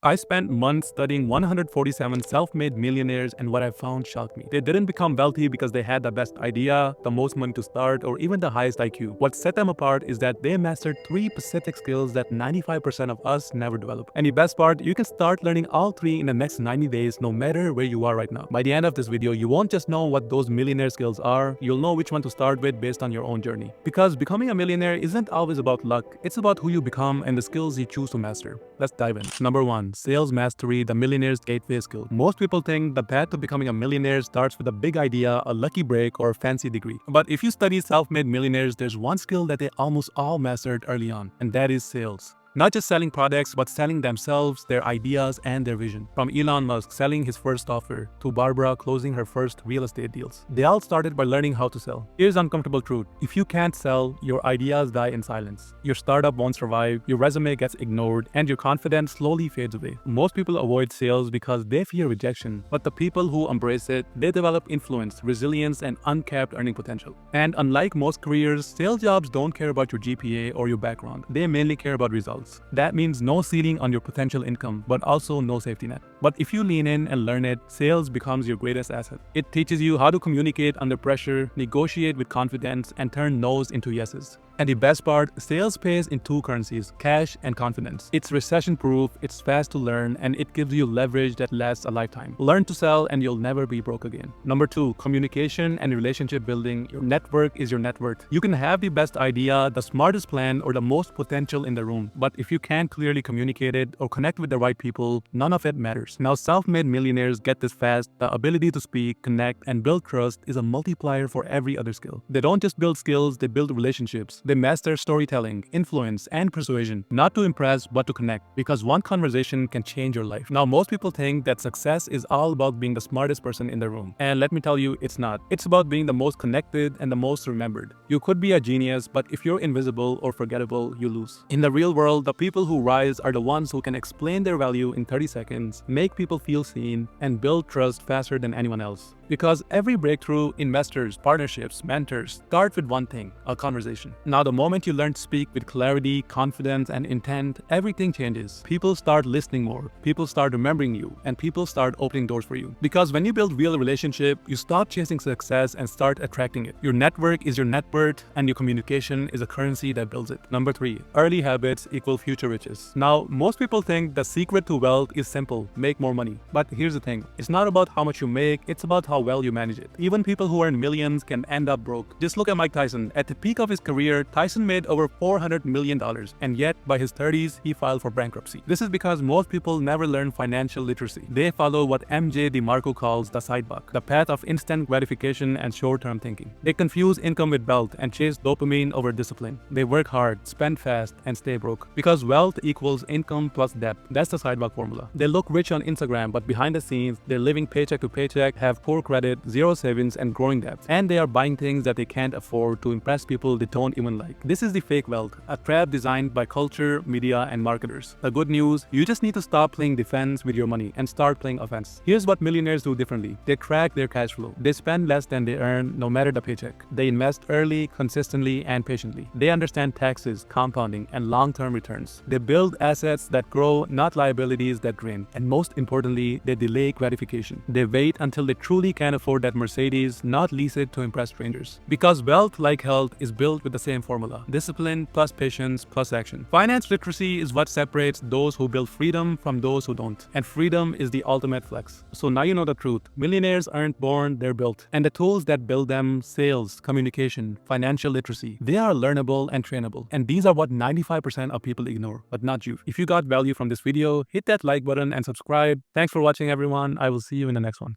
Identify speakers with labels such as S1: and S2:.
S1: I spent months studying 147 self-made millionaires, and what I found shocked me. They didn't become wealthy because they had the best idea, the most money to start, or even the highest IQ. What set them apart is that they mastered three specific skills that 95% of us never develop. And the best part, you can start learning all three in the next 90 days, no matter where you are right now. By the end of this video, you won't just know what those millionaire skills are, you'll know which one to start with based on your own journey. Because becoming a millionaire isn't always about luck, it's about who you become and the skills you choose to master. Let's dive in. Number 1. Sales mastery, the millionaire's gateway skill. Most people think the path to becoming a millionaire starts with a big idea, a lucky break, or a fancy degree. But if you study self-made millionaires, there's one skill that they almost all mastered early on, and that is sales. Not just selling products, but selling themselves, their ideas, and their vision. From Elon Musk selling his first offer to Barbara closing her first real estate deals. They all started by learning how to sell. Here's uncomfortable truth. If you can't sell, your ideas die in silence. Your startup won't survive, your resume gets ignored, and your confidence slowly fades away. Most people avoid sales because they fear rejection, but the people who embrace it, they develop influence, resilience, and uncapped earning potential. And unlike most careers, sales jobs don't care about your GPA or your background. They mainly care about results. That means no ceiling on your potential income, but also no safety net. But if you lean in and learn it, sales becomes your greatest asset. It teaches you how to communicate under pressure, negotiate with confidence, and turn no's into yeses. And the best part, sales pays in two currencies, cash and confidence. It's recession-proof, it's fast to learn, and it gives you leverage that lasts a lifetime. Learn to sell and you'll never be broke again. Number 2, communication and relationship building. Your network is your net worth. You can have the best idea, the smartest plan, or the most potential in the room, but if you can't clearly communicate it or connect with the right people, none of it matters. Now, self-made millionaires get this fast. The ability to speak, connect, and build trust is a multiplier for every other skill. They don't just build skills, they build relationships. They master storytelling, influence, and persuasion, not to impress, but to connect, because one conversation can change your life. Now, most people think that success is all about being the smartest person in the room. And let me tell you, it's not. It's about being the most connected and the most remembered. You could be a genius, but if you're invisible or forgettable, you lose. In the real world, the people who rise are the ones who can explain their value in 30 seconds, make people feel seen, and build trust faster than anyone else. Because every breakthrough, investors, partnerships, mentors, start with one thing, a conversation. Now, the moment you learn to speak with clarity, confidence, and intent, everything changes. People start listening more, people start remembering you, and people start opening doors for you. Because when you build real relationship, you stop chasing success and start attracting it. Your network is your net worth, and your communication is a currency that builds it. Number 3, early habits equal future riches. Now, most people think the secret to wealth is simple, make more money. But here's the thing, it's not about how much you make, it's about how well you manage it. Even people who earn millions can end up broke. Just look at Mike Tyson. At the peak of his career, Tyson made over $400 million, and yet by his 30s, he filed for bankruptcy. This is because most people never learn financial literacy. They follow what MJ DeMarco calls the sidebuck, the path of instant gratification and short-term thinking. They confuse income with wealth and chase dopamine over discipline. They work hard, spend fast, and stay broke. Because wealth equals income plus debt. That's the sidebuck formula. They look rich on Instagram, but behind the scenes, they're living paycheck to paycheck, have poor credit, zero savings, and growing debts. And they are buying things that they can't afford to impress people they don't even like. This is the fake wealth, a trap designed by culture, media, and marketers. The good news, you just need to stop playing defense with your money and start playing offense. Here's what millionaires do differently. They track their cash flow. They spend less than they earn, no matter the paycheck. They invest early, consistently, and patiently. They understand taxes, compounding, and long-term returns. They build assets that grow, not liabilities that drain. And most importantly, they delay gratification. They wait until they truly can afford that Mercedes, not lease it to impress strangers. Because wealth, like health, is built with the same formula. Discipline plus patience plus action. Finance literacy is what separates those who build freedom from those who don't. And freedom is the ultimate flex. So now you know the truth. Millionaires aren't born, they're built. And the tools that build them, sales, communication, financial literacy, they are learnable and trainable. And these are what 95% of people ignore, but not you. If you got value from this video, hit that like button and subscribe. Thanks for watching, everyone. I will see you in the next one.